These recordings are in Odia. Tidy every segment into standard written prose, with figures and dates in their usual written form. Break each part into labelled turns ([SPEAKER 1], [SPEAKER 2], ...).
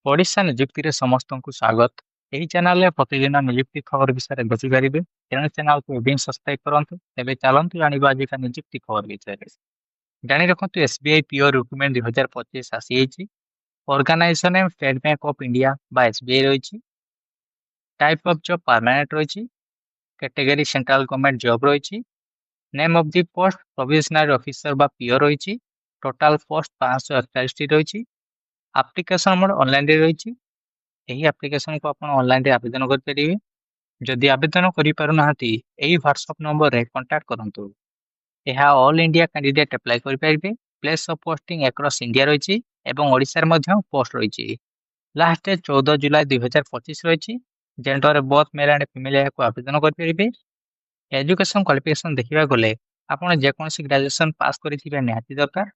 [SPEAKER 1] ଓଡ଼ିଶା ନିଯୁକ୍ତିରେ ସମସ୍ତଙ୍କୁ ସ୍ୱାଗତ। ଏହି ଚ୍ୟାନେଲରେ ପ୍ରତିଦିନ ନିଯୁକ୍ତି ଖବର ବିଷୟରେ ବୁଝିପାରିବେ। ତେଣୁ ଚ୍ୟାନେଲକୁ ଏବେ ହିଁ ସବସ୍କ୍ରାଇବ କରନ୍ତୁ। ତେବେ ଚାଲନ୍ତୁ ଜାଣିବା ଆଜିକା ନିଯୁକ୍ତି ଖବର ବିଷୟରେ। ଜାଣି ରଖନ୍ତୁ ଏସ୍ବିଆଇ ପିଓ ରିକ୍ରୁଟମେଣ୍ଟ 2025 ଆସିଯାଇଛି। Organisation name State Bank of India ବା ଏସ୍ବିଆଇ ରହିଛି। ଟାଇପ୍ ଅଫ୍ ଜବ୍ ପରମାନେଣ୍ଟ ରହିଛି। କ୍ୟାଟେଗୋରୀ ସେଣ୍ଟ୍ରାଲ ଗଭର୍ଣ୍ଣମେଣ୍ଟ ଜବ୍ ରହିଛି। Name of the post probationary officer ବା ପିଓ ରହିଛି। ଟୋଟାଲ ପୋଷ୍ଟ 541ଟି ରହିଛି। ଆପ୍ଲିକେସନ ମୋଡ୍ ଅନଲାଇନରେ ରହିଛି। ଏହି ଆପ୍ଲିକେସନକୁ ଆପଣ ଅନଲାଇନରେ ଆବେଦନ କରିପାରିବେ। ଯଦି ଆବେଦନ କରିପାରୁନାହାନ୍ତି ଏହି ହ୍ୱାଟ୍ସଆପ୍ ନମ୍ବରରେ କଣ୍ଟାକ୍ଟ କରନ୍ତୁ। ଏହା ଅଲ୍ ଇଣ୍ଡିଆ କ୍ୟାଣ୍ଡିଡେଟ୍ ଆପ୍ଲାଏ କରିପାରିବେ। Place of posting across India ରହିଛି ଏବଂ ଓଡ଼ିଶାରେ ମଧ୍ୟ ପୋଷ୍ଟ ରହିଛି। ଲାଷ୍ଟ ଡେଟ୍ 14 ଜୁଲାଇ 2025 ରହିଛି। Gender both male and female ଏହାକୁ ଆବେଦନ କରିପାରିବେ। ଏଜୁକେସନ କ୍ୱାଲିଫିକେସନ ଦେଖିବାକୁ ଗଲେ ଆପଣ ଯେକୌଣସି ଗ୍ରାଜୁଏସନ ପାସ୍ କରିଥିବା ନିହାତି ଦରକାର।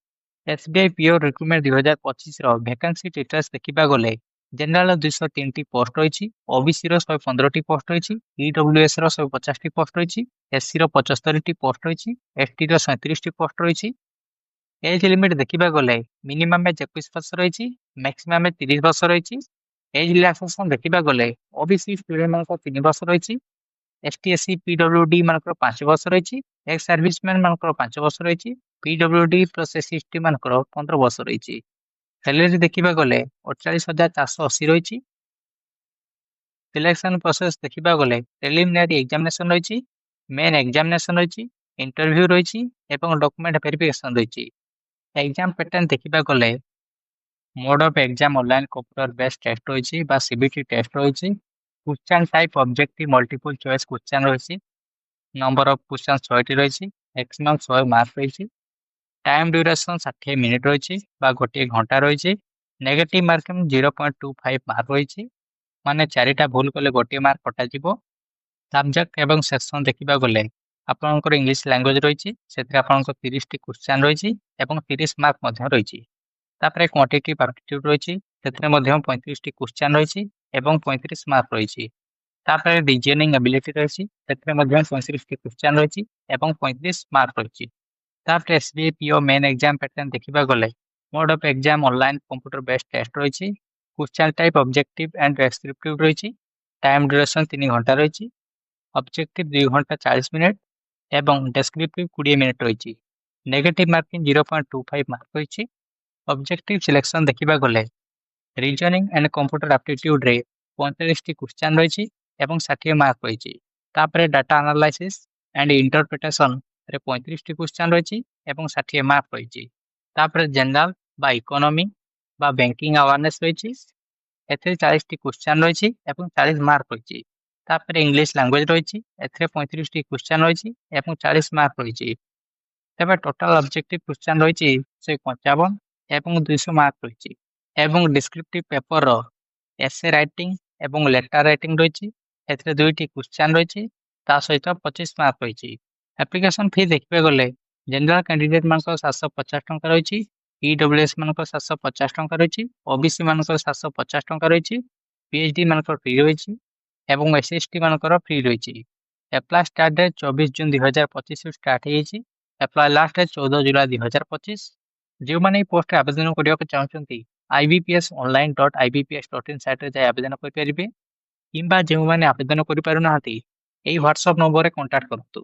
[SPEAKER 1] ଏସ୍ବିଆଇ ପିଓ ରିକ୍ରୁଟମେଣ୍ଟ 2025ର ଭ୍ୟାକାନ୍ସି ଡିଟେଲ୍ସ ଦେଖିବାକୁ ଗଲେ ଜେନେରାଲ 203ଟି ପୋଷ୍ଟ ରହିଛି। ଓବିସିର 115ଟି ପୋଷ୍ଟ ରହିଛି। ଇଡବ୍ଲ୍ୟୁଏସ୍ର 150ଟି ପୋଷ୍ଟ ରହିଛି। ଏସ୍ସିର 75ଟି ପୋଷ୍ଟ ରହିଛି। ଏସ୍ଟିର 37ଟି ପୋଷ୍ଟ ରହିଛି। ଏଜ୍ ଲିମିଟ୍ ଦେଖିବାକୁ ଗଲେ ମିନିମମ୍ ଏଜ୍ 21 ବର୍ଷ ରହିଛି। ମ୍ୟାକ୍ସିମମ୍ ଏଜ୍ 30 ବର୍ଷ ରହିଛି। ଏଜ୍ ରିଲାକ୍ସେସନ ଦେଖିବାକୁ ଗଲେ ଓବିସି ଷ୍ଟୁଡେଣ୍ଟମାନଙ୍କ 3 ବର୍ଷ ରହିଛି। ଏସ୍ଟି ଏସ୍ସି ପିଡବ୍ଲ୍ୟୁଡି ମାନଙ୍କର 5 ବର୍ଷ ରହିଛି। ଏକ୍ସ ସର୍ଭିସମ୍ୟାନ ମାନଙ୍କର 5 ବର୍ଷ ରହିଛି। ପିଡବ୍ଲ୍ୟୁଡି ପ୍ଲସ୍ ଏସ୍ସି ଏସ୍ଟି ମାନଙ୍କର 15 ବର୍ଷ ରହିଛି। ସାଲେରୀ ଦେଖିବାକୁ ଗଲେ 48,480 ରହିଛି। ସିଲେକ୍ସନ ପ୍ରୋସେସ ଦେଖିବାକୁ ଗଲେ ପ୍ରିଲିମିନାରୀ ଏକ୍ଜାମିନେସନ ରହିଛି, ମେନ୍ ଏକ୍ଜାମିନେସନ ରହିଛି, ଇଣ୍ଟରଭ୍ୟୁ ରହିଛି ଏବଂ ଡକୁମେଣ୍ଟ ଭେରିଫିକେସନ ରହିଛି। ଏକ୍ଜାମ ପ୍ୟାଟର୍ନ ଦେଖିବାକୁ ଗଲେ mode of exam online computer based test ରହିଛି ବା ସିବିଟି ଟେଷ୍ଟ ରହିଛି। Question type objective multiple choice question ରହିଛି। ନମ୍ବର ଅଫ୍ କ୍ୱେଶ୍ଚନ୍ 100ଟି ରହିଛି। ମ୍ୟାକ୍ସିମମ୍ 100 ମାର୍କ ରହିଛି। ଟାଇମ୍ ଡ୍ୟୁରେସନ 60 ମିନିଟ୍ ରହିଛି ବା ଗୋଟିଏ ଘଣ୍ଟା ରହିଛି। ନେଗେଟିଭ ମାର୍କିଂ 0.25 ମାର୍କ ରହିଛି। ମାନେ 4ଟା ଭୁଲ କଲେ ଗୋଟିଏ ମାର୍କ କଟାଯିବ। ସବଜେକ୍ଟ ଏବଂ ସେକ୍ସନ ଦେଖିବାକୁ ଗଲେ ଆପଣଙ୍କର ଇଂଲିଶ ଲାଙ୍ଗୁଏଜ ରହିଛି। ସେଥିରେ ଆପଣଙ୍କ 30ଟି କ୍ୱେଶ୍ଚନ୍ ରହିଛି ଏବଂ 30 ମାର୍କ ମଧ୍ୟ ରହିଛି। ତାପରେ କ୍ୱାଣ୍ଟିଟିଭ୍ ଆପ୍ଟିଟ୍ୟୁଡ୍ ରହିଛି। ସେଥିରେ ମଧ୍ୟ 35ଟି କ୍ୱେଶ୍ଚନ୍ ରହିଛି ଏବଂ 35 ମାର୍କ ରହିଛି। ତାପରେ ରିଜନିଂ ଆବିଲିଟି ରହିଛି। ସେଥିରେ ମଧ୍ୟ 35ଟି କ୍ୱେଶ୍ଚନ୍ ରହିଛି ଏବଂ 35 ମାର୍କ ରହିଛି। ତାପରେ SBI PO main exam pattern ଦେଖିବାକୁ ଗଲେ mode of exam online computer based test ରହିଛି। କ୍ୱେଶ୍ଚନ୍ ଟାଇପ୍ ଅବଜେକ୍ଟିଭ ଆଣ୍ଡ ଡେସ୍କ୍ରିପ୍ଟିଭ ରହିଛି। ଟାଇମ୍ ଡ୍ୟୁରେସନ 3 ଘଣ୍ଟା ରହିଛି। ଅବଜେକ୍ଟିଭ 2 ଘଣ୍ଟା 40 ମିନିଟ୍ ଏବଂ ଡେସ୍କ୍ରିପ୍ଟିଭ 20 ମିନିଟ୍ ରହିଛି। ନେଗେଟିଭ ମାର୍କିଂ 0.25 ମାର୍କ ରହିଛି। ଅବଜେକ୍ଟିଭ ସିଲେକ୍ସନ ଦେଖିବାକୁ ଗଲେ ରିଜନିଂ ଆଣ୍ଡ କମ୍ପ୍ୟୁଟର ଆପ୍ଟିଟ୍ୟୁଡରେ 45ଟି କ୍ୱେଶ୍ଚନ୍ ରହିଛି ଏବଂ 60 ମାର୍କ ରହିଛି। ତାପରେ ଡାଟା ଆନାଲାଇସିସ୍ ଆଣ୍ଡ ଇଣ୍ଟରପ୍ରିଟେସନରେ 35ଟି କ୍ୱେଶ୍ଚନ୍ ରହିଛି ଏବଂ 60 ମାର୍କ ରହିଛି। ତାପରେ ଜେନେରାଲ ବା ଇକୋନୋମି ବା ବ୍ୟାଙ୍କିଂ ଆୱାରନେସ୍ ରହିଛି। ଏଥିରେ 40ଟି କ୍ୱେଶ୍ଚନ୍ ରହିଛି ଏବଂ 40 ମାର୍କ ରହିଛି। ତାପରେ ଇଂଲିଶ ଲାଙ୍ଗୁଏଜ ରହିଛି। ଏଥିରେ 35ଟି କ୍ୱେଶ୍ଚନ୍ ରହିଛି ଏବଂ 40 ମାର୍କ ରହିଛି। ତେବେ ଟୋଟାଲ ଅବଜେକ୍ଟିଭ କ୍ୱେଶ୍ଚନ୍ ରହିଛି 155 ଏବଂ 200 ମାର୍କ ରହିଛି। ଏବଂ ଡିସ୍କ୍ରିପ୍ଟିଭ ପେପରର ଏସେ ରାଇଟିଂ ଏବଂ ଲେଟର ରାଇଟିଂ ରହିଛି। ଏଥିରେ 2ଟି କ୍ୱେଶ୍ଚନ୍ ରହିଛି। ତା ସହିତ 25 ମାର୍କ ରହିଛି। ଆପ୍ଲିକେସନ ଫି ଦେଖିବାକୁ ଗଲେ ଜେନେରାଲ କ୍ୟାଣ୍ଡିଡେଟ୍ ମାନଙ୍କର 750 ଟଙ୍କା ରହିଛି। ଇଡବ୍ଲ୍ୟୁଏସ୍ ମାନଙ୍କର 750 ଟଙ୍କା ରହିଛି। ଓବିସି ମାନଙ୍କର 750 ଟଙ୍କା ରହିଛି। ପିଏଚ୍ଡି ମାନଙ୍କର ଫ୍ରି ରହିଛି ଏବଂ ଏସ୍ସି/ଏସ୍ଟି ମାନଙ୍କର ଫ୍ରି ରହିଛି। ଆପ୍ଲାଏ ଷ୍ଟାର୍ଟ ଡେଟ୍ 24 ଜୁନ୍ 2025ରୁ ଷ୍ଟାର୍ଟ ହେଇଯାଇଛି। Apply last date 14 July 2025। ଯେଉଁମାନେ ଏହି ପୋଷ୍ଟରେ ଆବେଦନ କରିବାକୁ ଚାହୁଁଛନ୍ତି ibpsonline.ibps.in ସାଇଟ୍ରେ ଯାଇ ଆବେଦନ କରିପାରିବେ କିମ୍ବା ଯେଉଁମାନେ ଆବେଦନ କରିପାରୁନାହାନ୍ତି ଏହି ହ୍ୱାଟ୍ସଆପ୍ ନମ୍ବରରେ କଣ୍ଟାକ୍ଟ କରନ୍ତୁ।